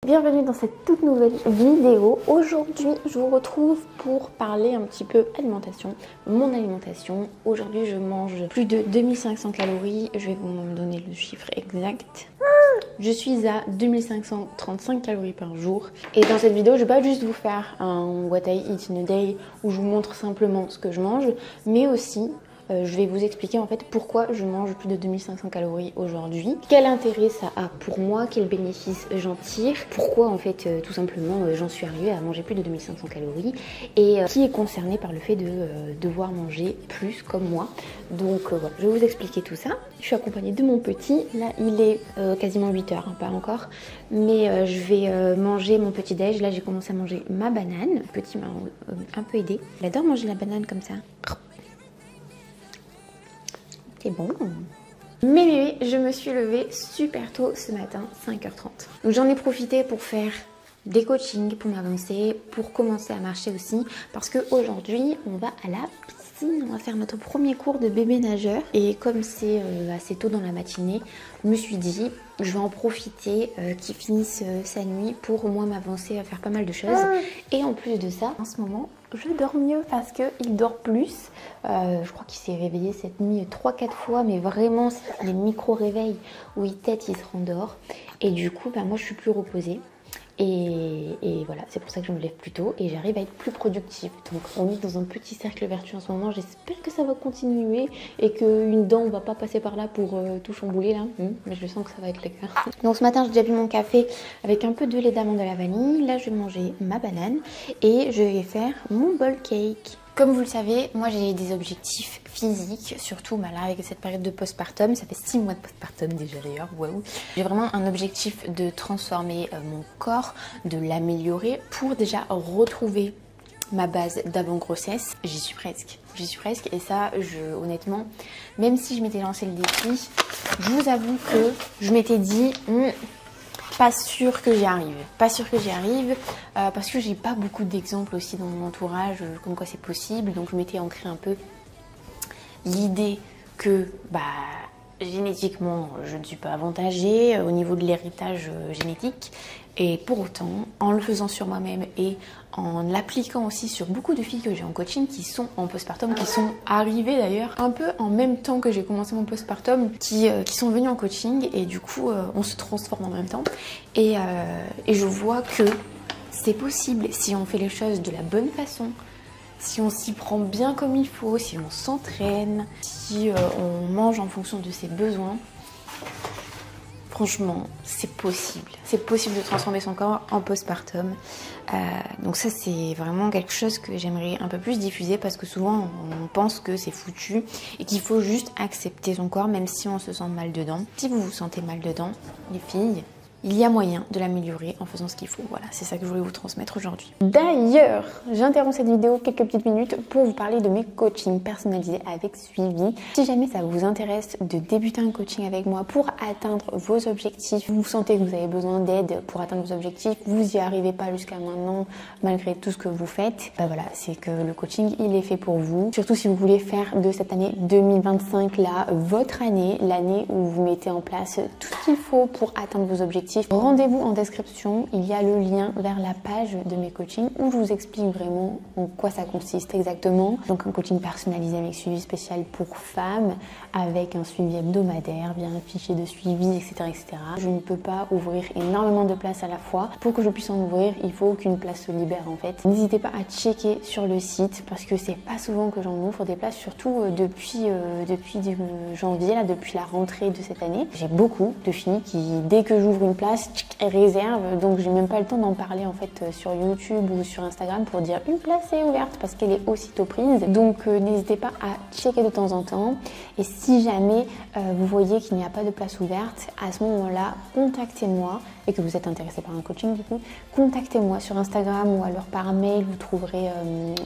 Bienvenue dans cette toute nouvelle vidéo. Aujourd'hui, je vous retrouve pour parler un petit peu alimentation, mon alimentation. Aujourd'hui, je mange plus de 2500 calories. Je vais vous donner le chiffre exact. Je suis à 2535 calories par jour. Et dans cette vidéo, je vais pas juste vous faire un What I Eat in a Day où je vous montre simplement ce que je mange, mais aussi je vais vous expliquer en fait pourquoi je mange plus de 2500 calories aujourd'hui, quel intérêt ça a pour moi, quels bénéfices j'en tire, pourquoi en fait tout simplement j'en suis arrivée à manger plus de 2500 calories et qui est concerné par le fait de devoir manger plus comme moi. Donc voilà, je vais vous expliquer tout ça. Je suis accompagnée de mon petit, là il est quasiment 8h, hein, pas encore, mais je vais manger mon petit déj. Là j'ai commencé à manger ma banane, le petit m'a un peu aidé. Il adore manger la banane comme ça. C'est bon. Mais je me suis levée super tôt ce matin, 5h30. Donc j'en ai profité pour faire des coachings, pour m'avancer, pour commencer à marcher aussi. Parce qu'aujourd'hui, on va à la piscine. On va faire notre premier cours de bébé nageur. Et comme c'est assez tôt dans la matinée, je me suis dit, je vais en profiter qu'il finisse sa nuit pour moi m'avancer à faire pas mal de choses. Et en plus de ça, en ce moment, je dors mieux parce qu'il dort plus. Je crois qu'il s'est réveillé cette nuit 3-4 fois, mais vraiment c'est les micro-réveils où il tète, il se rendort. Et du coup, moi je suis plus reposée. Et voilà, c'est pour ça que je me lève plus tôt et j'arrive à être plus productive. Donc on est dans un petit cercle vertueux en ce moment. J'espère que ça va continuer et qu'une dent ne va pas passer par là pour tout chambouler là. Mais je sens que ça va être le cas. Donc ce matin j'ai déjà bu mon café avec un peu de lait d'amande à la vanille. Là je vais manger ma banane et je vais faire mon bowl cake. Comme vous le savez, moi j'ai des objectifs physiques, surtout là avec cette période de postpartum, ça fait 6 mois de postpartum déjà d'ailleurs, waouh. J'ai vraiment un objectif de transformer mon corps, de l'améliorer pour déjà retrouver ma base d'avant grossesse. J'y suis presque et ça, honnêtement, même si je m'étais lancé le défi, je vous avoue que je m'étais dit... Pas sûr que j'y arrive, parce que j'ai pas beaucoup d'exemples aussi dans mon entourage comme quoi c'est possible. Donc je m'étais ancré un peu l'idée que génétiquement je ne suis pas avantagée au niveau de l'héritage génétique. Et pour autant, en le faisant sur moi-même et en l'appliquant aussi sur beaucoup de filles que j'ai en coaching qui sont en postpartum, qui sont arrivées d'ailleurs un peu en même temps que j'ai commencé mon postpartum, qui sont venues en coaching et du coup on se transforme en même temps. Et je vois que c'est possible si on fait les choses de la bonne façon, si on s'y prend bien comme il faut, si on s'entraîne, si on mange en fonction de ses besoins. Franchement, c'est possible. C'est possible de transformer son corps en postpartum. Donc ça, c'est vraiment quelque chose que j'aimerais un peu plus diffuser parce que souvent, on pense que c'est foutu et qu'il faut juste accepter son corps même si on se sent mal dedans. Si vous vous sentez mal dedans, les filles, il y a moyen de l'améliorer en faisant ce qu'il faut. Voilà, c'est ça que je voulais vous transmettre aujourd'hui. D'ailleurs, j'interromps cette vidéo quelques petites minutes pour vous parler de mes coachings personnalisés avec suivi. Si jamais ça vous intéresse de débuter un coaching avec moi pour atteindre vos objectifs, vous sentez que vous avez besoin d'aide pour atteindre vos objectifs, vous n'y arrivez pas jusqu'à maintenant malgré tout ce que vous faites, voilà, c'est que le coaching, il est fait pour vous. Surtout si vous voulez faire de cette année 2025 là, votre année, l'année où vous mettez en place tout ce qu'il faut pour atteindre vos objectifs. Rendez-vous en description, il y a le lien vers la page de mes coachings où je vous explique vraiment en quoi ça consiste exactement. Donc un coaching personnalisé avec suivi spécial pour femmes, avec un suivi hebdomadaire, via un fichier de suivi, etc., etc. Je ne peux pas ouvrir énormément de places à la fois. Pour que je puisse en ouvrir, il faut qu'une place se libère en fait. N'hésitez pas à checker sur le site parce que c'est pas souvent que j'en ouvre des places, surtout depuis janvier, là, depuis la rentrée de cette année. J'ai beaucoup de filles qui, dès que j'ouvre une place, réserve, donc j'ai même pas le temps d'en parler en fait sur YouTube ou sur Instagram pour dire une place est ouverte parce qu'elle est aussitôt prise. Donc n'hésitez pas à checker de temps en temps et si jamais vous voyez qu'il n'y a pas de place ouverte, à ce moment-là, contactez-moi et que vous êtes intéressé par un coaching du coup, contactez-moi sur Instagram ou alors par mail, vous trouverez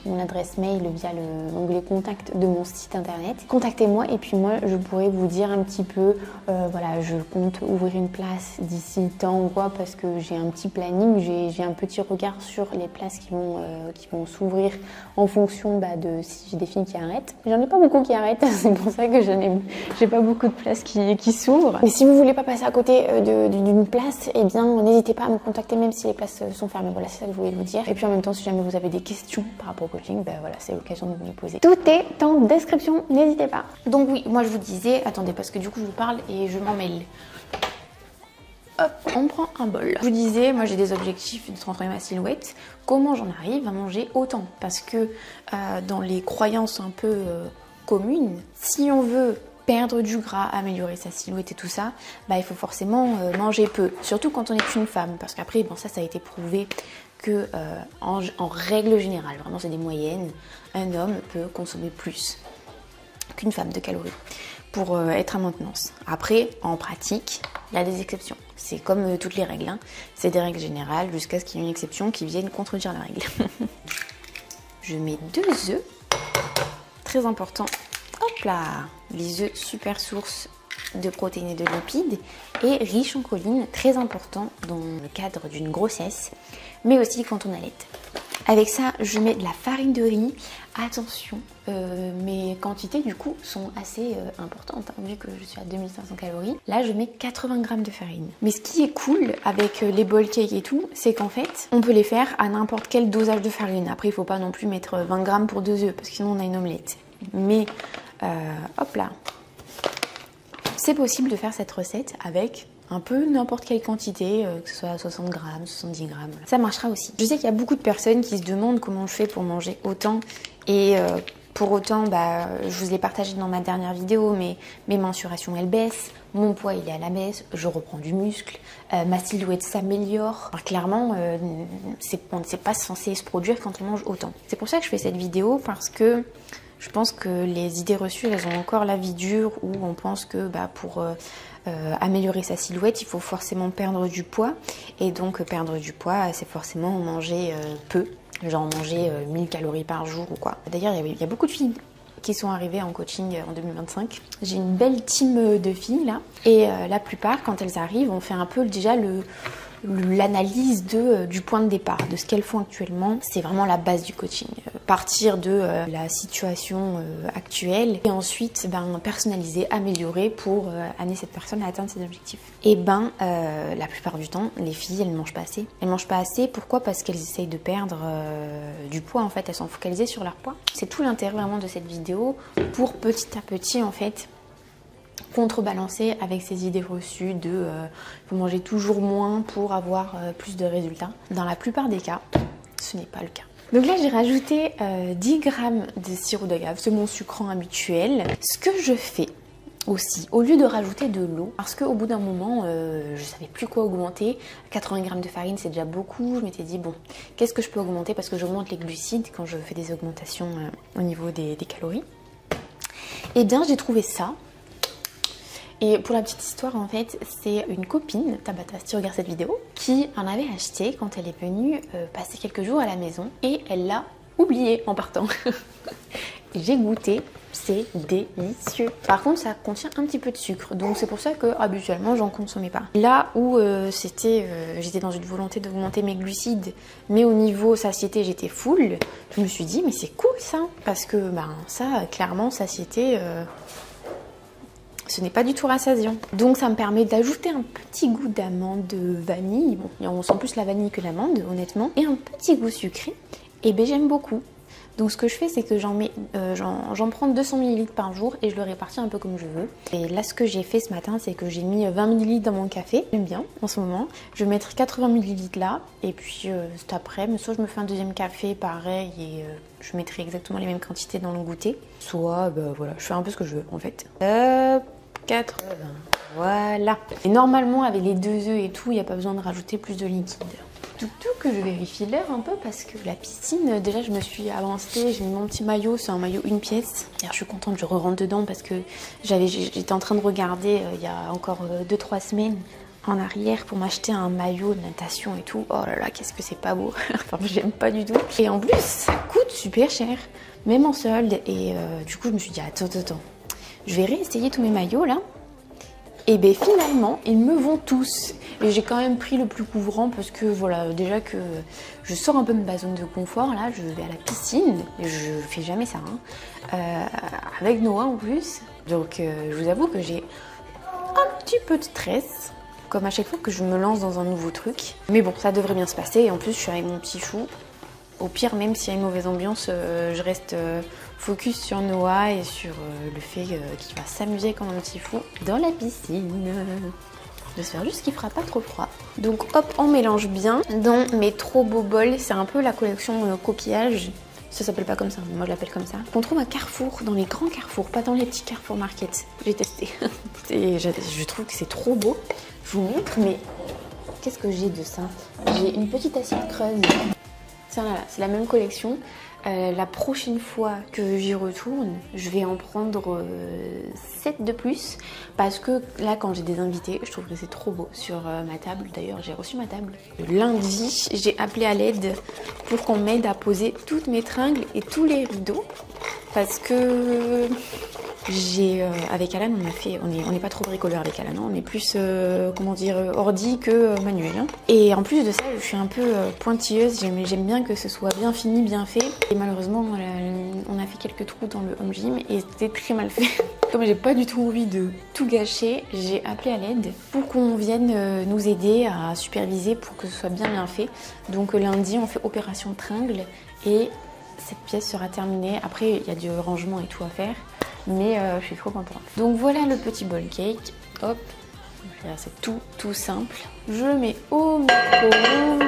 mon adresse mail via l'onglet contact de mon site internet. Contactez-moi et puis moi je pourrais vous dire un petit peu, voilà, je compte ouvrir une place d'ici temps ou quoi parce que j'ai un petit planning, j'ai un petit regard sur les places qui vont s'ouvrir en fonction de si j'ai des filles qui arrêtent. J'en ai pas beaucoup qui arrêtent, c'est pour ça que j'ai pas beaucoup de places qui s'ouvrent. Mais si vous voulez pas passer à côté d'une place, et bien, n'hésitez pas à me contacter même si les places sont fermées. Voilà, c'est ça que je voulais vous dire. Et puis en même temps, si jamais vous avez des questions par rapport au coaching, ben voilà, c'est l'occasion de me les poser. Tout est en description, n'hésitez pas. Donc oui, moi je vous disais, attendez, parce que du coup je vous parle et je m'en mêle. Hop, on prend un bol. Je vous disais, moi j'ai des objectifs de transformer ma silhouette. Comment j'en arrive à manger autant? Parce que dans les croyances un peu communes, si on veut perdre du gras, améliorer sa silhouette et tout ça, bah, il faut forcément manger peu. Surtout quand on est une femme. Parce qu'après, bon, ça a été prouvé que en règle générale, vraiment c'est des moyennes, un homme peut consommer plus qu'une femme de calories pour être à maintenance. Après, en pratique, il y a des exceptions. C'est comme toutes les règles, hein. C'est des règles générales jusqu'à ce qu'il y ait une exception qui vienne contredire la règle. Je mets 2 œufs, très important. Hop là, les œufs, super source de protéines et de lipides et riches en choline, très important dans le cadre d'une grossesse, mais aussi quand on allaite. Avec ça, je mets de la farine de riz. Attention, mes quantités du coup sont assez importantes, hein, vu que je suis à 2500 calories. Là, je mets 80 g de farine. Mais ce qui est cool avec les bowl cakes et tout, c'est qu'en fait, on peut les faire à n'importe quel dosage de farine. Après, il faut pas non plus mettre 20 g pour 2 œufs, parce que sinon on a une omelette. Mais, hop là, c'est possible de faire cette recette avec un peu n'importe quelle quantité, que ce soit 60 g, 70 g, ça marchera aussi. Je sais qu'il y a beaucoup de personnes qui se demandent comment je fais pour manger autant et pour autant, bah, je vous l'ai partagé dans ma dernière vidéo, mais mes mensurations elles baissent, mon poids il est à la baisse, je reprends du muscle, ma silhouette s'améliore. Clairement, c'est pas censé se produire quand on mange autant. C'est pour ça que je fais cette vidéo, parce que je pense que les idées reçues, elles ont encore la vie dure, où on pense que bah, pour améliorer sa silhouette, il faut forcément perdre du poids. Et donc perdre du poids, c'est forcément manger peu, genre manger 1000 calories par jour ou quoi. D'ailleurs, il y a beaucoup de filles qui sont arrivées en coaching en 2025. J'ai une belle team de filles là. Et la plupart, quand elles arrivent, on fait un peu déjà l'analyse du point de départ, de ce qu'elles font actuellement. C'est vraiment la base du coaching. Partir de la situation actuelle et ensuite personnaliser, améliorer pour amener cette personne à atteindre ses objectifs. Et la plupart du temps, les filles, elles ne mangent pas assez. Elles mangent pas assez, pourquoi? Parce qu'elles essayent de perdre du poids en fait, elles sont focalisées sur leur poids. C'est tout l'intérêt vraiment de cette vidéo, pour petit à petit en fait contrebalancer avec ces idées reçues de faut manger toujours moins pour avoir plus de résultats. Dans la plupart des cas, ce n'est pas le cas. Donc là, j'ai rajouté 10 g de sirop d'agave, c'est mon sucrant habituel. Ce que je fais aussi, au lieu de rajouter de l'eau, parce qu'au bout d'un moment, je savais plus quoi augmenter. 80 g de farine, c'est déjà beaucoup. Je m'étais dit, bon, qu'est-ce que je peux augmenter? Parce que j'augmente les glucides quand je fais des augmentations au niveau des calories. Et bien, j'ai trouvé ça. Et pour la petite histoire, en fait, c'est une copine, Tabata, si tu regardes cette vidéo, qui en avait acheté quand elle est venue passer quelques jours à la maison et elle l'a oublié en partant. J'ai goûté, c'est délicieux. Par contre, ça contient un petit peu de sucre, donc c'est pour ça que habituellement, j'en consommais pas. Là où j'étais dans une volonté d'augmenter mes glucides, mais au niveau satiété, j'étais full, je me suis dit, mais c'est cool ça, parce que ça, clairement, satiété... ce n'est pas du tout rassasiant. Donc ça me permet d'ajouter un petit goût d'amande, de vanille. Bon, on sent plus la vanille que l'amande, honnêtement. Et un petit goût sucré. Et ben j'aime beaucoup. Donc ce que je fais, c'est que j'en prends 200 ml par jour et je le répartis un peu comme je veux. Et là, ce que j'ai fait ce matin, c'est que j'ai mis 20 ml dans mon café. J'aime bien en ce moment. Je vais mettre 80 ml là. Et puis cet après-midi, soit je me fais un deuxième café pareil et je mettrai exactement les mêmes quantités dans le goûter. Soit, voilà, je fais un peu ce que je veux en fait. 80, voilà. Et normalement, avec les 2 œufs et tout, il n'y a pas besoin de rajouter plus de liquide. Surtout que je vérifie l'heure un peu parce que la piscine, déjà je me suis avancée, j'ai mis mon petit maillot, c'est un maillot une pièce. D'ailleurs je suis contente, je rentre dedans parce que j'étais en train de regarder il y a encore 2-3 semaines en arrière pour m'acheter un maillot de natation et tout. Oh là là, qu'est-ce que c'est pas beau. Enfin, j'aime pas du tout. Et en plus, ça coûte super cher, même en solde. Et du coup, je me suis dit, attends, je vais réessayer tous mes maillots là. Et bien finalement, ils me vont tous. Et j'ai quand même pris le plus couvrant parce que voilà, déjà que je sors un peu de ma zone de confort. Là, je vais à la piscine. Je fais jamais ça, hein. Avec Noah en plus. Donc je vous avoue que j'ai un petit peu de stress comme à chaque fois que je me lance dans un nouveau truc. Mais bon, ça devrait bien se passer. Et en plus, je suis avec mon petit chou. Au pire, même s'il y a une mauvaise ambiance, je reste focus sur Noah et sur le fait qu'il va s'amuser comme un petit fou dans la piscine. J'espère juste qu'il fera pas trop froid. Donc hop, on mélange bien dans mes trop beaux bols. C'est un peu la collection coquillage. Ça s'appelle pas comme ça, moi je l'appelle comme ça. On trouve à Carrefour, dans les grands Carrefour, pas dans les petits Carrefour Market. J'ai testé. Et je trouve que c'est trop beau. Je vous montre, mais qu'est-ce que j'ai de ça? J'ai une petite assiette creuse. C'est la même collection. La prochaine fois que j'y retourne, je vais en prendre 7 de plus. Parce que là, quand j'ai des invités, je trouve que c'est trop beau sur ma table. D'ailleurs, j'ai reçu ma table. Lundi, j'ai appelé à l'aide pour qu'on m'aide à poser toutes mes tringles et tous les rideaux. Parce que avec Alan, on n'est pas trop bricoleur avec Alan, hein. On est plus, comment dire, ordi que manuel. Hein. Et en plus de ça, je suis un peu pointilleuse, j'aime bien que ce soit bien fini, bien fait. Et malheureusement, on a fait quelques trous dans le home gym et c'était très mal fait. Comme j'ai pas du tout envie de tout gâcher, j'ai appelé à l'aide pour qu'on vienne nous aider à superviser pour que ce soit bien fait. Donc lundi, on fait opération tringle et cette pièce sera terminée. Après, il y a du rangement et tout à faire. Mais je suis trop contente. Donc voilà le petit bowl cake. Hop, c'est tout simple. Je mets au micro-ondes.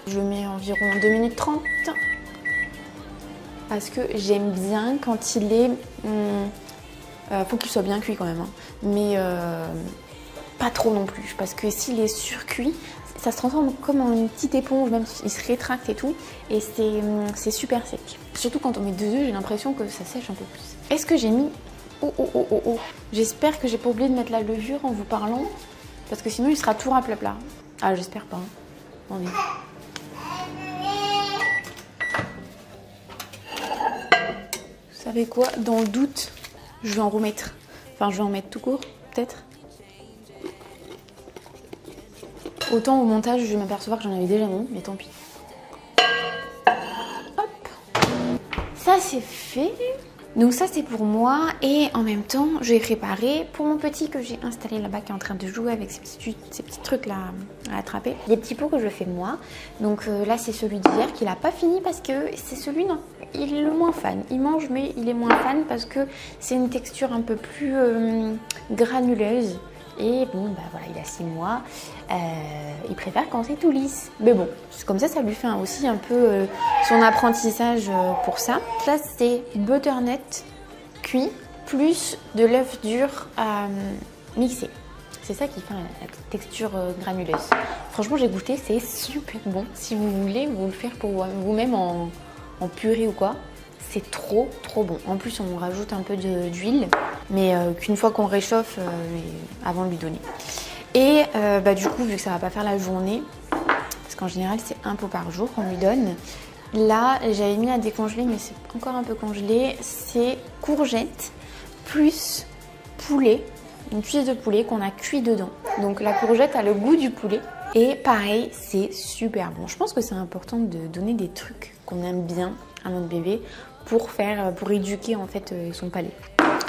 Je mets environ 2 minutes 30. Parce que j'aime bien quand il est... faut qu'il soit bien cuit quand même. Hein. Mais pas trop non plus. Parce que s'il est surcuit, ça se transforme comme en une petite éponge. Même il se rétracte et tout. Et c'est super sec. Surtout quand on met 2 œufs, j'ai l'impression que ça sèche un peu plus. Est-ce que j'ai mis... Oh. J'espère que j'ai pas oublié de mettre la levure en vous parlant. Parce que sinon il sera tout raplat. Ah, j'espère pas. Hein. Attendez. Vous savez quoi? Dans le doute, je vais en remettre. Enfin, je vais en mettre tout court, peut-être. Autant au montage, je vais m'apercevoir que j'en avais déjà mis, mais tant pis. Hop. Ça, c'est fait. Donc ça c'est pour moi et en même temps je vais préparer pour mon petit que j'ai installé là-bas qui est en train de jouer avec ces petits trucs là à attraper. Des petits pots que je fais moi. Donc là c'est celui d'hier qu'il n'a pas fini parce que c'est celui non, il est le moins fan. Il mange mais il est moins fan parce que c'est une texture un peu plus granuleuse. Et bon, bah voilà, il a 6 mois, il préfère quand c'est tout lisse. Mais bon, comme ça lui fait aussi un peu son apprentissage pour ça. Là, c'est butternut cuit plus de l'œuf dur mixé. C'est ça qui fait la texture granuleuse. Franchement, j'ai goûté, c'est super bon. Si vous voulez vous le faire pour vous-même en purée ou quoi. C'est trop bon. En plus, on rajoute un peu d'huile, mais qu'une fois qu'on réchauffe avant de lui donner. Et du coup, vu que ça va pas faire la journée, parce qu'en général, c'est un pot par jour qu'on lui donne. Là, j'avais mis à décongeler, mais c'est encore un peu congelé. C'est courgettes plus poulet, une cuisse de poulet qu'on a cuit dedans. Donc la courgette a le goût du poulet. Et pareil, c'est super bon. Je pense que c'est important de donner des trucs qu'on aime bien à notre bébé pour éduquer en fait son palais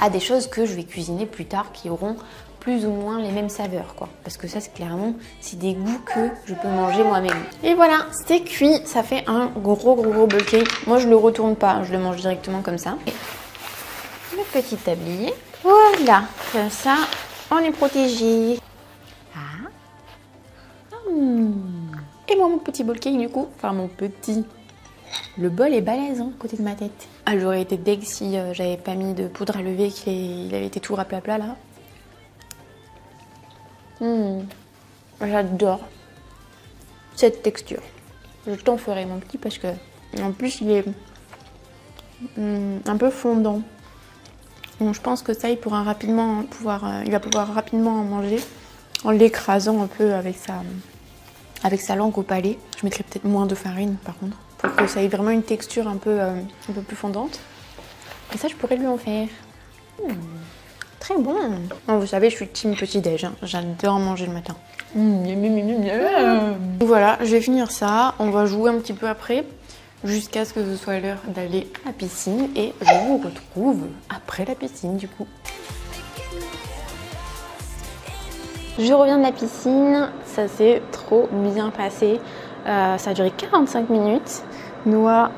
à des choses que je vais cuisiner plus tard qui auront plus ou moins les mêmes saveurs quoi. Parce que ça c'est des goûts que je peux manger moi-même. Et voilà, c'est cuit, ça fait un gros bowl cake. Moi je le retourne pas, je le mange directement comme ça. Et le petit tablier, voilà, comme ça on est protégé. Et moi mon petit bowl cake du coup, enfin mon petit... Le bol est balèze hein, à côté de ma tête. Ah, j'aurais été deg si j'avais pas mis de poudre à lever, qu'il avait été tout raplapla là. J'adore cette texture. Je t'en ferai mon petit parce que en plus il est un peu fondant. Donc je pense que ça il va pouvoir rapidement en manger en l'écrasant un peu avec sa langue au palais. Je mettrai peut-être moins de farine par contre, pour que ça ait vraiment une texture un peu plus fondante. Et ça, je pourrais lui en faire. Très bon. Oh, vous savez, je suis team petit-déj. Hein. J'adore manger le matin. Voilà, je vais finir ça. On va jouer un petit peu après, jusqu'à ce que ce soit l'heure d'aller à la piscine. Et je vous retrouve après la piscine, du coup. Je reviens de la piscine, ça s'est trop bien passé. Ça a duré 45 minutes. Noah,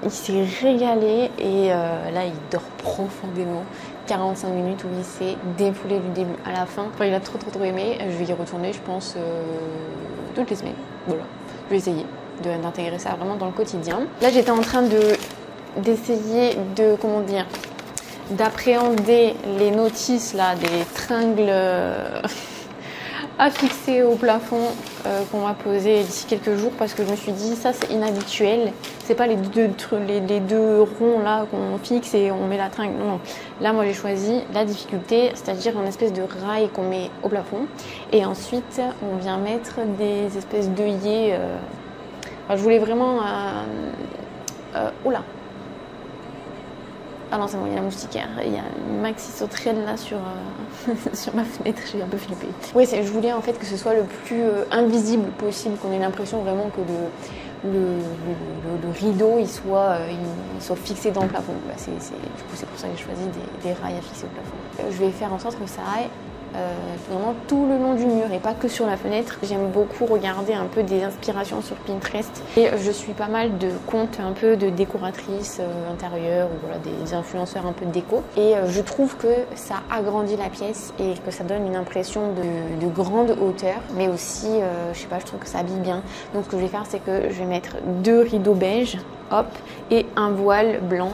il s'est régalé et là il dort profondément. 45 minutes où il s'est défoulé du début à la fin. Enfin, il a trop aimé. Je vais y retourner, je pense, toutes les semaines. Voilà, je vais essayer d'intégrer ça vraiment dans le quotidien. Là, j'étais en train d'essayer de, comment dire, d'appréhender les notices là, des tringles à fixer au plafond qu'on m'a posé d'ici quelques jours parce que je me suis dit ça c'est inhabituel, c'est pas les deux ronds là qu'on fixe et on met la tringle, non. Là moi j'ai choisi la difficulté, c'est-à-dire une espèce de rail qu'on met au plafond et ensuite on vient mettre des espèces d'œillets. Enfin, je voulais vraiment oula. Ah non c'est bon, il y a la moustiquaire, il y a une maxi sauterelle là sur ma fenêtre, j'ai un peu flippé. Oui, je voulais en fait que ce soit le plus invisible possible, qu'on ait l'impression vraiment que le rideau il soit fixé dans le plafond. Bah, du coup c'est pour ça que j'ai choisi des rails à fixer au plafond. Je vais faire en sorte que ça aille vraiment tout le long du mur et pas que sur la fenêtre. J'aime beaucoup regarder un peu des inspirations sur Pinterest et je suis pas mal de comptes un peu de décoratrices intérieures ou voilà, des influenceurs un peu de déco et je trouve que ça agrandit la pièce et que ça donne une impression de grande hauteur mais aussi je sais pas, je trouve que ça habille bien. Donc ce que je vais faire c'est que je vais mettre 2 rideaux beige, hop, et un voile blanc.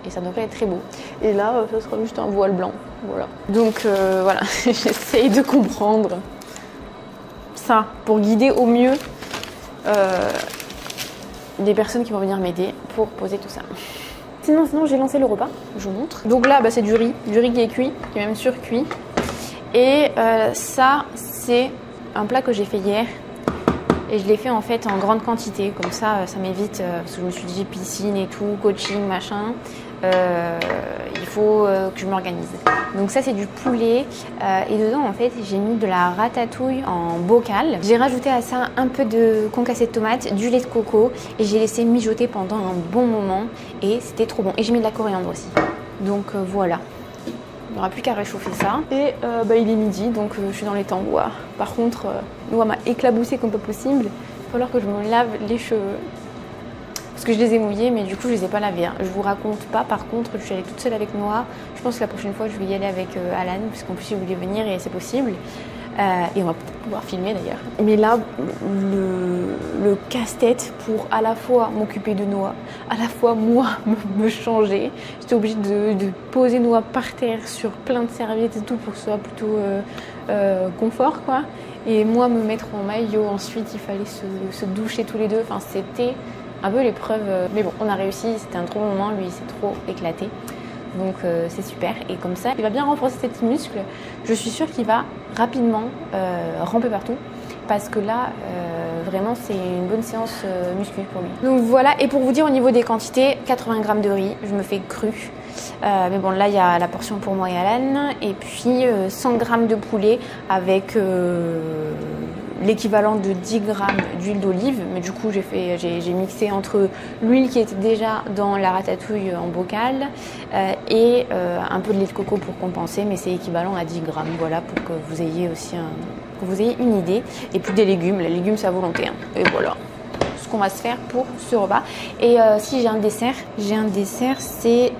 Et ça devrait être très beau. Et là, ça sera juste un voile blanc. Voilà. Donc voilà, j'essaye de comprendre ça pour guider au mieux les personnes qui vont venir m'aider pour poser tout ça. Sinon j'ai lancé le repas, je vous montre. Donc là, c'est du riz qui est cuit, qui est même surcuit. Et ça, c'est un plat que j'ai fait hier. Et je l'ai fait en fait en grande quantité, comme ça m'évite, parce que je me suis dit piscine et tout, coaching, machin, il faut que je m'organise. Donc ça c'est du poulet et dedans en fait j'ai mis de la ratatouille en bocal. J'ai rajouté à ça un peu de concassé de tomate, du lait de coco et j'ai laissé mijoter pendant un bon moment et c'était trop bon. Et j'ai mis de la coriandre aussi. Donc voilà. Il n'y aura plus qu'à réchauffer ça. Et il est midi, donc je suis dans les temps. Ouah. Par contre, Noah m'a éclaboussé comme pas possible. Il va falloir que je me lave les cheveux. Parce que je les ai mouillés, mais du coup, je les ai pas lavés. Hein. Je vous raconte pas. Par contre, je suis allée toute seule avec Noah. Je pense que la prochaine fois, je vais y aller avec Alan, parce qu'en plus, il voulait venir et c'est possible. Et on va peut-être pouvoir filmer d'ailleurs. Mais là, le casse-tête pour à la fois m'occuper de Noah, à la fois moi me changer. J'étais obligée de poser Noah par terre sur plein de serviettes et tout pour que ce soit plutôt confort quoi. Et moi me mettre en maillot, ensuite il fallait se doucher tous les deux. Enfin c'était un peu l'épreuve. Mais bon, on a réussi, c'était un trop bon moment, lui il s'est trop éclaté. Donc c'est super et comme ça il va bien renforcer ses petits muscles. Je suis sûre qu'il va rapidement ramper partout parce que là vraiment c'est une bonne séance muscu pour lui. Donc voilà, et pour vous dire au niveau des quantités, 80 g de riz, je me fais cru. Mais bon là il y a la portion pour moi et Alan et puis 100 g de poulet avec l'équivalent de 10 g d'huile d'olive, mais du coup j'ai mixé entre l'huile qui était déjà dans la ratatouille en bocal et un peu de lait de coco pour compenser, mais c'est équivalent à 10 g, voilà, pour que vous ayez aussi une idée. Et puis des légumes, les légumes c'est à volonté, hein. Et voilà ce qu'on va se faire pour ce repas. Et si j'ai un dessert c'est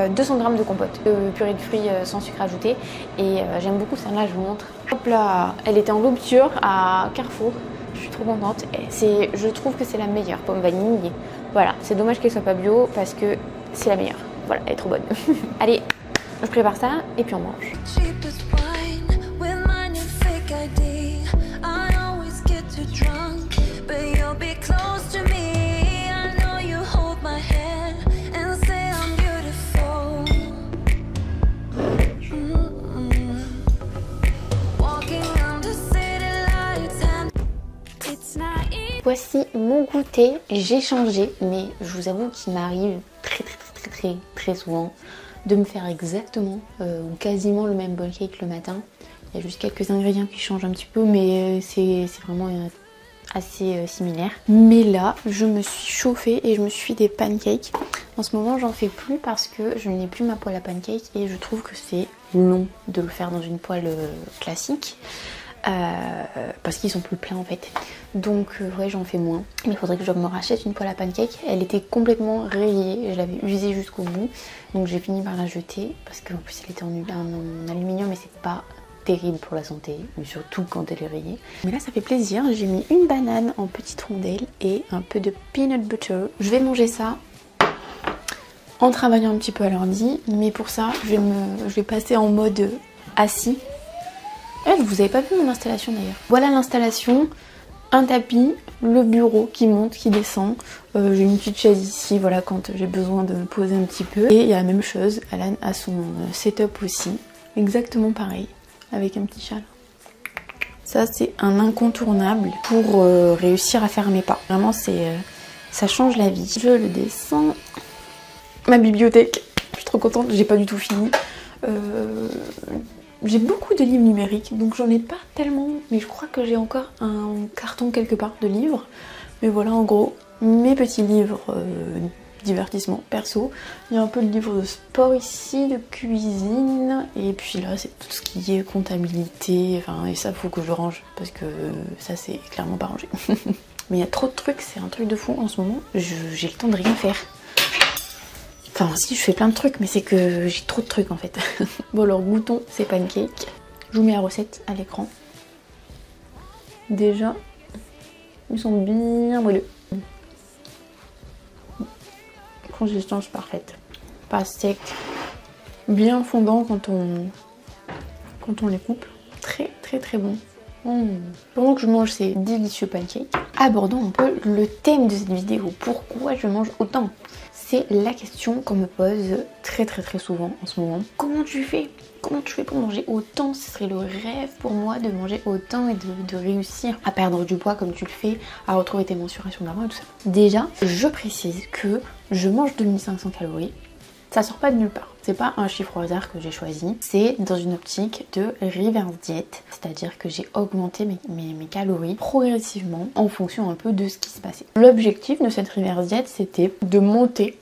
200 g de compote, purée de fruits sans sucre ajouté et j'aime beaucoup ça. Là je vous montre, hop là, elle était en loupture à Carrefour, je suis trop contente. Je trouve que c'est la meilleure pomme vanille. Voilà, c'est dommage qu'elle soit pas bio parce que c'est la meilleure. Voilà, elle est trop bonne. Allez, je prépare ça et puis on mange. Voici mon goûter, j'ai changé, mais je vous avoue qu'il m'arrive très souvent de me faire exactement ou quasiment le même bun cake le matin. Il y a juste quelques ingrédients qui changent un petit peu, mais c'est vraiment assez similaire. Mais là, je me suis chauffée et je me suis fait des pancakes. En ce moment, j'en fais plus parce que je n'ai plus ma poêle à pancakes et je trouve que c'est long de le faire dans une poêle classique. parce qu'ils sont plus pleins en fait. Donc ouais, j'en fais moins. Mais il faudrait que je me rachète une poêle à pancake. Elle était complètement rayée, je l'avais usée jusqu'au bout. Donc j'ai fini par la jeter parce qu'en plus elle était en aluminium et c'est pas terrible pour la santé, mais surtout quand elle est rayée. Mais là ça fait plaisir, j'ai mis une banane en petites rondelles et un peu de peanut butter. Je vais manger ça en travaillant un petit peu à l'ordi, mais pour ça je vais passer en mode assis. Vous avez pas vu mon installation d'ailleurs. Voilà l'installation, un tapis, le bureau qui monte, qui descend. J'ai une petite chaise ici, voilà, quand j'ai besoin de me poser un petit peu. Et il y a la même chose, Alan a son setup aussi, exactement pareil, avec un petit chat là. Ça c'est un incontournable pour réussir à faire mes pas. Vraiment ça change la vie. Je le descends. Ma bibliothèque, je suis trop contente, j'ai pas du tout fini. J'ai beaucoup de livres numériques, donc j'en ai pas tellement, mais je crois que j'ai encore un carton quelque part de livres. Mais voilà en gros mes petits livres divertissement perso. Il y a un peu de livres de sport ici, de cuisine, et puis là c'est tout ce qui est comptabilité, enfin et ça faut que je range parce que ça c'est clairement pas rangé. Mais il y a trop de trucs, c'est un truc de fou en ce moment, j'ai le temps de rien faire. Enfin si, je fais plein de trucs, mais c'est que j'ai trop de trucs en fait. Bon alors goûtons ces pancakes. Je vous mets la recette à l'écran. Déjà, ils sont bien moelleux. Consistance parfaite. Pas sec. Bien fondant quand on les coupe. Très très très bon. Pendant que je mange ces délicieux pancakes, abordons un peu le thème de cette vidéo. Pourquoi je mange autant ? C'est la question qu'on me pose très souvent en ce moment. Comment tu fais ? Comment tu fais pour manger autant ? Ce serait le rêve pour moi de manger autant et de réussir à perdre du poids comme tu le fais, à retrouver tes mensurations d'avant et tout ça. Déjà, je précise que je mange 2500 calories. Ça sort pas de nulle part. C'est pas un chiffre au hasard que j'ai choisi. C'est dans une optique de reverse diet. C'est-à-dire que j'ai augmenté mes calories progressivement en fonction un peu de ce qui se passait. L'objectif de cette reverse diet, c'était de monter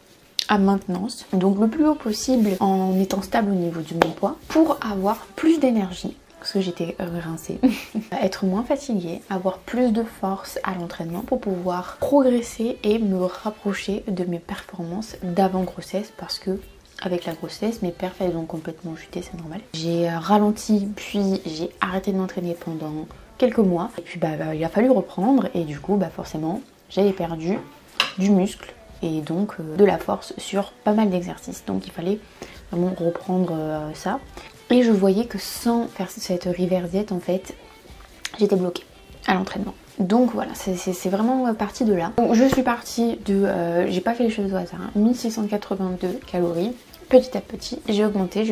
à maintenance, donc le plus haut possible en étant stable au niveau de mon poids, pour avoir plus d'énergie. Parce que j'étais rincée, être moins fatiguée, avoir plus de force à l'entraînement pour pouvoir progresser et me rapprocher de mes performances d'avant grossesse, parce que avec la grossesse, mes perfs elles ont complètement chuté, c'est normal. J'ai ralenti, puis j'ai arrêté de m'entraîner pendant quelques mois, et puis il a fallu reprendre, et du coup forcément j'avais perdu du muscle et donc de la force sur pas mal d'exercices, donc il fallait vraiment reprendre ça. Et je voyais que sans faire cette reverse diet, en fait, j'étais bloquée à l'entraînement. Donc voilà, c'est vraiment parti de là. Donc je suis partie de... j'ai pas fait les choses au hasard, hein, 1682 calories. Petit à petit, j'ai augmenté.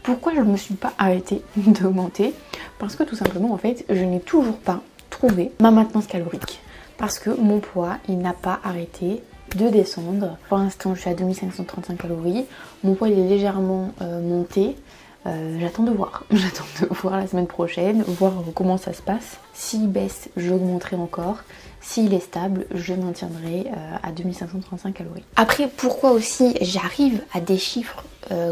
Pourquoi je ne me suis pas arrêtée d'augmenter? Parce que tout simplement, en fait, je n'ai toujours pas trouvé ma maintenance calorique. Parce que mon poids, il n'a pas arrêté de descendre. Pour l'instant je suis à 2535 calories, mon poids il est légèrement monté. J'attends de voir la semaine prochaine, voir comment ça se passe. S'il baisse, j'augmenterai encore. S'il est stable, je maintiendrai à 2535 calories. Après, pourquoi aussi j'arrive à des chiffres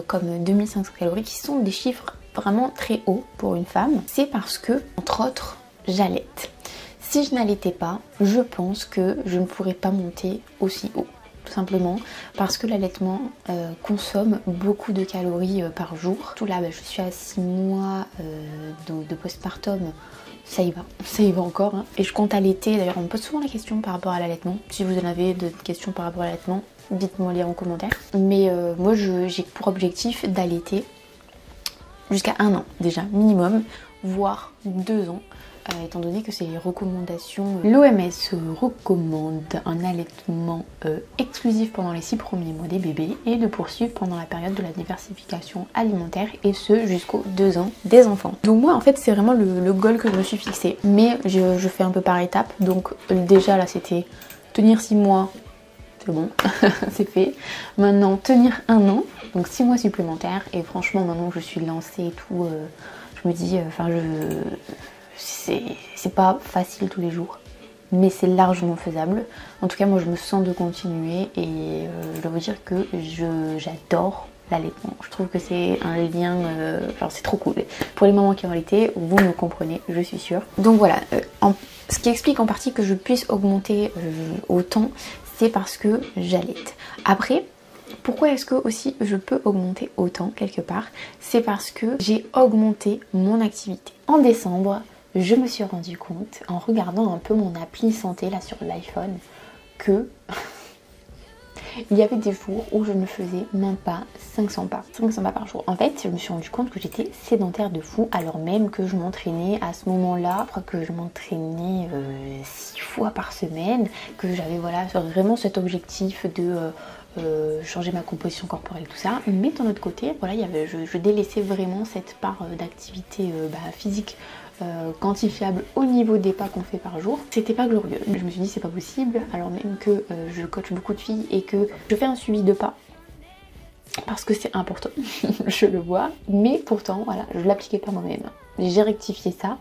comme 2500 calories qui sont des chiffres vraiment très hauts pour une femme? C'est parce que, entre autres, j'allaite. Si je n'allaitais pas, je pense que je ne pourrais pas monter aussi haut. Tout simplement parce que l'allaitement consomme beaucoup de calories par jour. Tout là, je suis à 6 mois de postpartum, ça y va encore. Hein. Et je compte allaiter, d'ailleurs on me pose souvent la question par rapport à l'allaitement. Si vous en avez des questions par rapport à l'allaitement, dites-moi les en commentaire. Mais moi j'ai pour objectif d'allaiter jusqu'à 1 an déjà, minimum, voire 2 ans. Étant donné que c'est les recommandations. L'OMS recommande un allaitement exclusif pendant les 6 premiers mois des bébés et de poursuivre pendant la période de la diversification alimentaire, et ce jusqu'aux 2 ans des enfants. Donc moi en fait c'est vraiment le goal que je me suis fixé, mais je fais un peu par étapes. Donc déjà là c'était tenir 6 mois, c'est bon, c'est fait. Maintenant tenir 1 an, donc 6 mois supplémentaires, et franchement maintenant que je suis lancée et tout, je me dis, c'est pas facile tous les jours, mais c'est largement faisable. En tout cas moi je me sens de continuer, et je dois vous dire que j'adore l'allaitement. Je trouve que c'est un lien, genre c'est trop cool. Pour les mamans qui ont allaité, vous me comprenez, je suis sûre. Donc voilà, ce qui explique en partie que je puisse augmenter autant, c'est parce que j'allaite. Après, pourquoi est-ce que aussi je peux augmenter autant quelque part? C'est parce que j'ai augmenté mon activité. En décembre, je me suis rendu compte, en regardant un peu mon appli santé là sur l'iPhone, que il y avait des jours où je ne faisais même pas 500 pas. 500 pas par jour. En fait, je me suis rendu compte que j'étais sédentaire de fou, alors même que je m'entraînais à ce moment-là. Je crois que je m'entraînais 6 fois par semaine, que j'avais voilà vraiment cet objectif de changer ma composition corporelle, tout ça. Mais d'un autre côté, voilà, je délaissais vraiment cette part d'activité physique quantifiable au niveau des pas qu'on fait par jour. C'était pas glorieux. Je me suis dit c'est pas possible, alors même que je coach beaucoup de filles et que je fais un suivi de pas parce que c'est important, je le vois, mais pourtant voilà, je l'appliquais pas moi-même. J'ai rectifié ça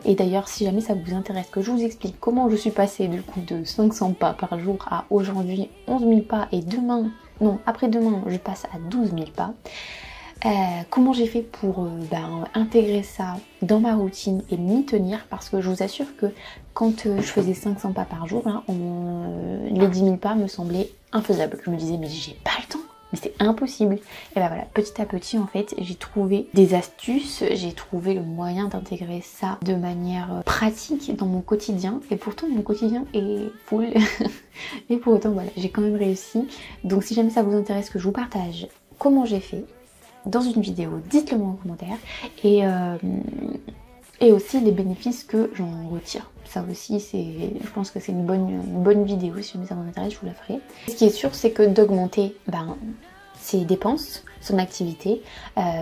et d'ailleurs si jamais ça vous intéresse que je vous explique comment je suis passée du coup de 500 pas par jour à aujourd'hui 11 000 pas et après-demain je passe à 12 000 pas. Comment j'ai fait pour intégrer ça dans ma routine et m'y tenir, parce que je vous assure que quand je faisais 500 pas par jour, là, les 10 000 pas me semblaient infaisables. Je me disais mais j'ai pas le temps, mais c'est impossible. Et ben voilà, petit à petit en fait j'ai trouvé des astuces, j'ai trouvé le moyen d'intégrer ça de manière pratique dans mon quotidien, et pourtant mon quotidien est full et pour autant voilà, j'ai quand même réussi. Donc si jamais ça vous intéresse que je vous partage comment j'ai fait dans une vidéo, dites-le moi en commentaire, et aussi les bénéfices que j'en retire. Ça aussi, je pense que c'est une bonne vidéo, si jamais ça vous intéresse, je vous la ferai. Ce qui est sûr, c'est que d'augmenter ses dépenses, son activité,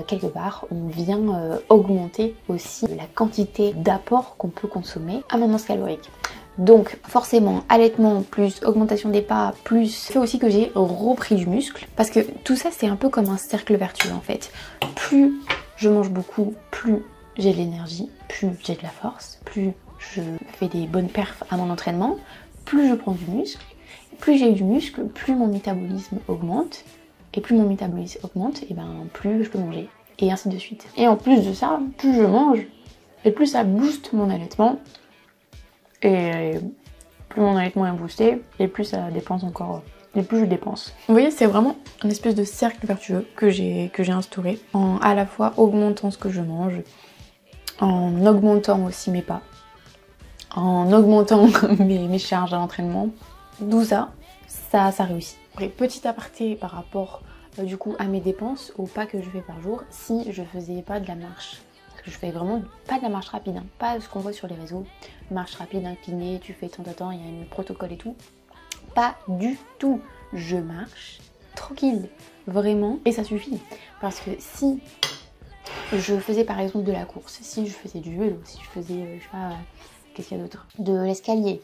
quelque part, on vient augmenter aussi la quantité d'apport qu'on peut consommer à maintenance calorique. Donc forcément, allaitement plus augmentation des pas plus fait aussi que j'ai repris du muscle, parce que tout ça c'est un peu comme un cercle vertueux en fait. Plus je mange beaucoup, plus j'ai de l'énergie, plus j'ai de la force, plus je fais des bonnes perfs à mon entraînement, plus je prends du muscle, plus j'ai du muscle, plus mon métabolisme augmente, et plus mon métabolisme augmente, et plus je peux manger, et ainsi de suite. Et en plus de ça, plus je mange, et plus ça booste mon allaitement. Et plus mon allaitement est boosté, et plus ça dépense encore, et plus je dépense. Vous voyez, c'est vraiment un espèce de cercle vertueux que j'ai instauré, en à la fois augmentant ce que je mange, en augmentant aussi mes pas, en augmentant mes charges à l'entraînement. Tout ça réussit. Et petit aparté par rapport du coup à mes dépenses, aux pas que je fais par jour, si je faisais pas de la marche. Je fais vraiment pas de la marche rapide, hein, pas ce qu'on voit sur les réseaux, marche rapide, inclinée, tu fais tant, il y a un protocole et tout. Pas du tout. Je marche tranquille, vraiment, et ça suffit. Parce que si je faisais par exemple de la course, si je faisais du vélo, si je faisais, je sais pas, qu'est-ce qu'il y a d'autre, de l'escalier,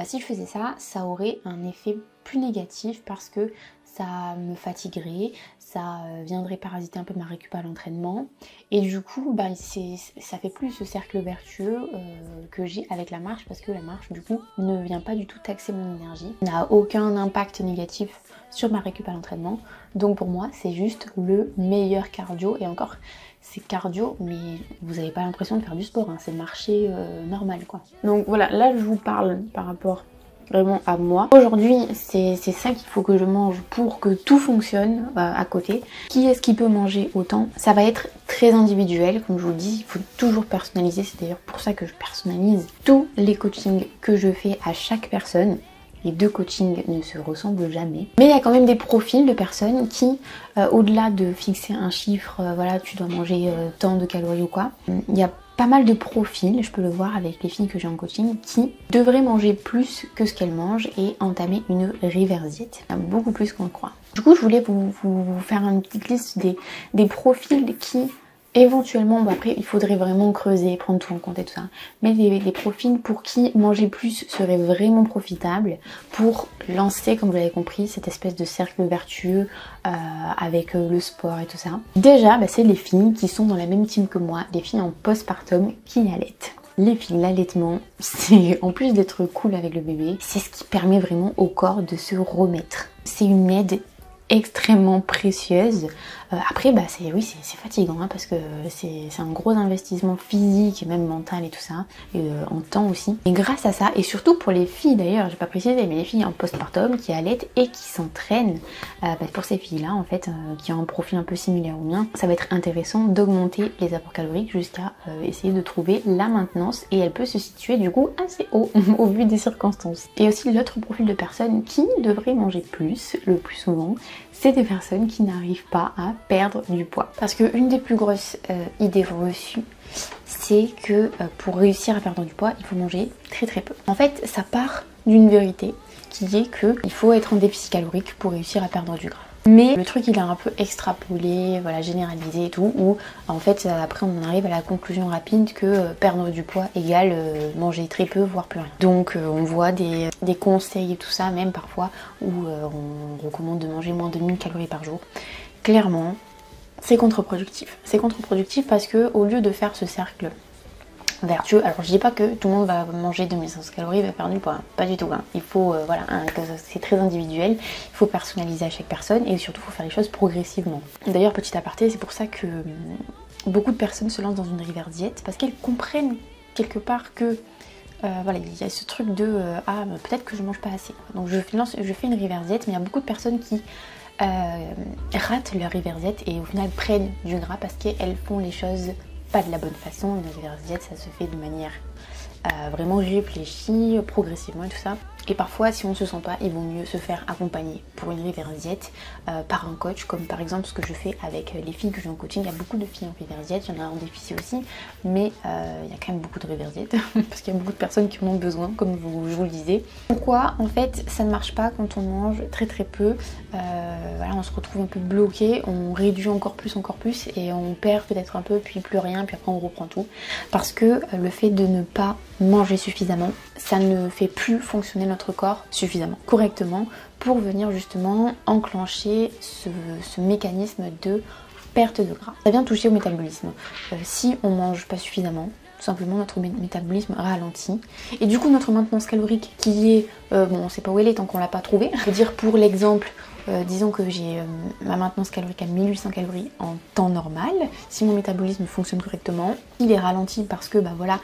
si je faisais ça, ça aurait un effet plus négatif parce que ça me fatiguerait, ça viendrait parasiter un peu ma récup à l'entraînement, et du coup ça fait plus ce cercle vertueux que j'ai avec la marche, parce que la marche du coup ne vient pas du tout taxer mon énergie, n'a aucun impact négatif sur ma récup à l'entraînement, donc pour moi c'est juste le meilleur cardio, et encore c'est cardio mais vous n'avez pas l'impression de faire du sport, hein, c'est marcher normal quoi. Donc voilà, là je vous parle par rapport vraiment à moi. Aujourd'hui, c'est ça qu'il faut que je mange pour que tout fonctionne à côté. Qui est-ce qui peut manger autant? Ça va être très individuel, comme je vous le dis, il faut toujours personnaliser. C'est d'ailleurs pour ça que je personnalise tous les coachings que je fais à chaque personne. Les deux coachings ne se ressemblent jamais. Mais il y a quand même des profils de personnes qui, au-delà de fixer un chiffre, voilà, tu dois manger tant de calories ou quoi, il y a pas mal de profils, je peux le voir avec les filles que j'ai en coaching, qui devraient manger plus que ce qu'elles mangent et entamer une reverse diet. Beaucoup plus qu'on le croit. Du coup, je voulais vous faire une petite liste des profils qui, éventuellement, après il faudrait vraiment creuser, prendre tout en compte et tout ça, mais des profils pour qui manger plus serait vraiment profitable pour lancer, comme vous l'avez compris, cette espèce de cercle vertueux avec le sport et tout ça. Déjà, c'est les filles qui sont dans la même team que moi, les filles en postpartum qui allaitent. Les filles, l'allaitement, c'est en plus d'être cool avec le bébé, c'est ce qui permet vraiment au corps de se remettre. C'est une aide extrêmement précieuse. Après, bah c'est fatigant hein, parce que c'est un gros investissement physique et même mental et tout ça, et en temps aussi. Et grâce à ça, et surtout pour les filles d'ailleurs, j'ai pas précisé, mais les filles en postpartum qui allaitent et qui s'entraînent, bah pour ces filles-là en fait, qui ont un profil un peu similaire au mien, ça va être intéressant d'augmenter les apports caloriques jusqu'à essayer de trouver la maintenance, et elle peut se situer du coup assez haut au vu des circonstances. Et aussi l'autre profil de personnes qui devraient manger plus, le plus souvent, c'est des personnes qui n'arrivent pas à perdre du poids. Parce qu'une des plus grosses idées reçues, c'est que pour réussir à perdre du poids, il faut manger très très peu. En fait, ça part d'une vérité qui est qu'il faut être en déficit calorique pour réussir à perdre du gras. Mais le truc il est un peu extrapolé, voilà, généralisé et tout, où en fait après on en arrive à la conclusion rapide que perdre du poids égale manger très peu, voire plus rien. Donc on voit des conseils et tout ça, même parfois, où on recommande de manger moins de 1000 calories par jour. Clairement, c'est contre-productif. C'est contre-productif parce que au lieu de faire ce cercle vertueux, alors je dis pas que tout le monde va manger 2500 calories et va perdre du poids, pas du tout, hein. Il faut, voilà, hein, c'est très individuel, il faut personnaliser à chaque personne et surtout il faut faire les choses progressivement. D'ailleurs, petit aparté, c'est pour ça que beaucoup de personnes se lancent dans une river diète, parce qu'elles comprennent quelque part que voilà, il y a ce truc de ah, peut-être que je mange pas assez. Donc je fais une river diète, mais il y a beaucoup de personnes qui ratent leur river diète et au final prennent du gras parce qu'elles font les choses pas de la bonne façon. Une river diète, ça se fait de manière vraiment réfléchie, progressivement et tout ça. Et parfois, si on ne se sent pas, il vaut mieux se faire accompagner pour une river diète par un coach, comme par exemple ce que je fais avec les filles que j'ai en coaching. Il y a beaucoup de filles en river diète, il y en a en déficit aussi, mais il y a quand même beaucoup de river diète parce qu'il y a beaucoup de personnes qui en ont besoin, comme je vous le disais. Pourquoi en fait ça ne marche pas quand on mange très très peu? Voilà, on se retrouve un peu bloqué, on réduit encore plus et on perd peut-être un peu, puis plus rien, puis après on reprend tout. Parce que le fait de ne pas manger suffisamment, ça ne fait plus fonctionner notre corps suffisamment, correctement, pour venir justement enclencher ce mécanisme de perte de gras. Ça vient toucher au métabolisme. Si on mange pas suffisamment, tout simplement notre métabolisme ralentit. Et du coup notre maintenance calorique qui est, bon on sait pas où elle est tant qu'on l'a pas trouvée. Je veux dire pour l'exemple, disons que j'ai ma maintenance calorique à 1800 calories en temps normal. Si mon métabolisme fonctionne correctement, il est ralenti parce que bah voilà,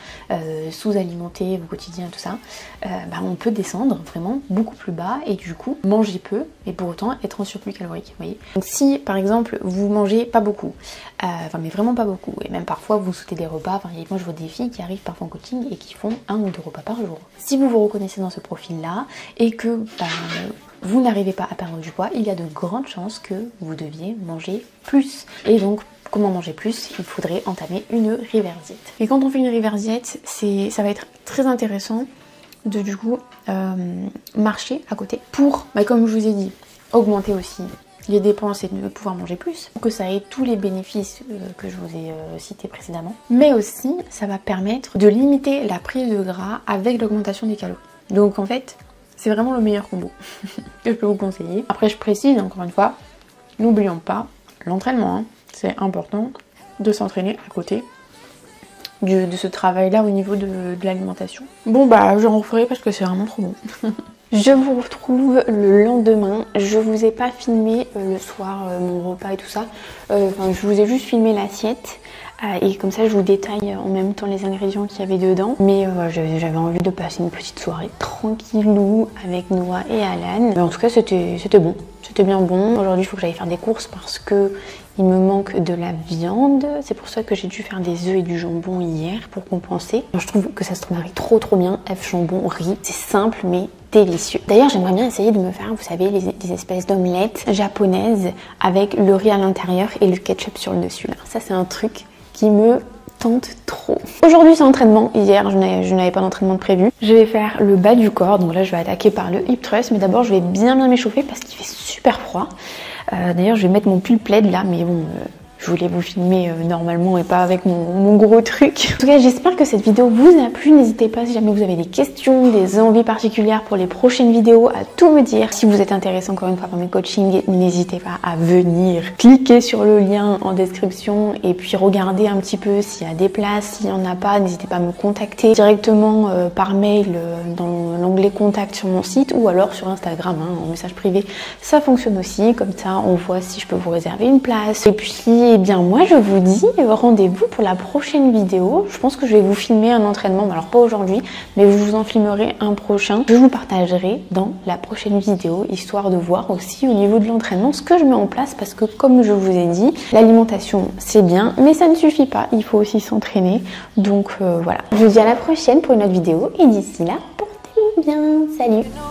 sous-alimenté au quotidien tout ça, bah, on peut descendre vraiment beaucoup plus bas et du coup manger peu et pour autant être en surplus calorique, vous voyez. Donc si par exemple vous mangez pas beaucoup, enfin mais vraiment pas beaucoup, et même parfois vous sautez des repas, enfin moi je vois des filles qui arrivent parfois en coaching et qui font 1 ou 2 repas par jour. Si vous vous reconnaissez dans ce profil là et que bah, vous n'arrivez pas à perdre du poids, il y a de grandes chances que vous deviez manger plus. Et donc, comment manger plus? Il faudrait entamer une river diète. Et quand on fait une river diète, ça va être très intéressant de du coup marcher à côté pour, bah, comme je vous ai dit, augmenter aussi les dépenses et de pouvoir manger plus, pour que ça ait tous les bénéfices que je vous ai cités précédemment. Mais aussi, ça va permettre de limiter la prise de gras avec l'augmentation des calories. Donc en fait, c'est vraiment le meilleur combo que je peux vous conseiller. Après, je précise encore une fois, n'oublions pas l'entraînement, hein. C'est important de s'entraîner à côté de ce travail-là au niveau de l'alimentation. Bon bah, j'en referai parce que c'est vraiment trop bon. Je vous retrouve le lendemain. Je vous ai pas filmé le soir mon repas et tout ça. Enfin, je vous ai juste filmé l'assiette. Et comme ça je vous détaille en même temps les ingrédients qu'il y avait dedans. Mais j'avais envie de passer une petite soirée tranquillou avec Noah et Alan. Mais en tout cas c'était bon, c'était bien bon. Aujourd'hui il faut que j'aille faire des courses parce que il me manque de la viande. C'est pour ça que j'ai dû faire des œufs et du jambon hier pour compenser. Je trouve que ça se marie trop bien, œufs, jambon, riz. C'est simple mais délicieux. D'ailleurs j'aimerais bien essayer de me faire, vous savez, des espèces d'omelettes japonaises avec le riz à l'intérieur et le ketchup sur le dessus. Alors, ça c'est un truc qui me tente trop. Aujourd'hui c'est entraînement, hier je n'avais pas d'entraînement de prévu. Je vais faire le bas du corps, donc là je vais attaquer par le hip thrust, mais d'abord je vais bien m'échauffer parce qu'il fait super froid. D'ailleurs je vais mettre mon pull plaid là, mais bon, je voulais vous filmer normalement et pas avec mon gros truc. En tout cas, j'espère que cette vidéo vous a plu. N'hésitez pas si jamais vous avez des questions, des envies particulières pour les prochaines vidéos, à tout me dire. Si vous êtes intéressé encore une fois par mes coachings, n'hésitez pas à venir. Cliquez sur le lien en description et puis regardez un petit peu s'il y a des places. S'il n'y en a pas, n'hésitez pas à me contacter directement par mail dans l'onglet contact sur mon site ou alors sur Instagram, en message privé. Ça fonctionne aussi, comme ça on voit si je peux vous réserver une place. Et puis, eh bien moi je vous dis rendez-vous pour la prochaine vidéo. Je pense que je vais vous filmer un entraînement, alors pas aujourd'hui, mais je vous en filmerai un prochain. Je vous partagerai dans la prochaine vidéo, histoire de voir aussi au niveau de l'entraînement ce que je mets en place, parce que comme je vous ai dit, l'alimentation c'est bien, mais ça ne suffit pas, il faut aussi s'entraîner. Donc voilà, je vous dis à la prochaine pour une autre vidéo, et d'ici là, portez-vous bien, salut!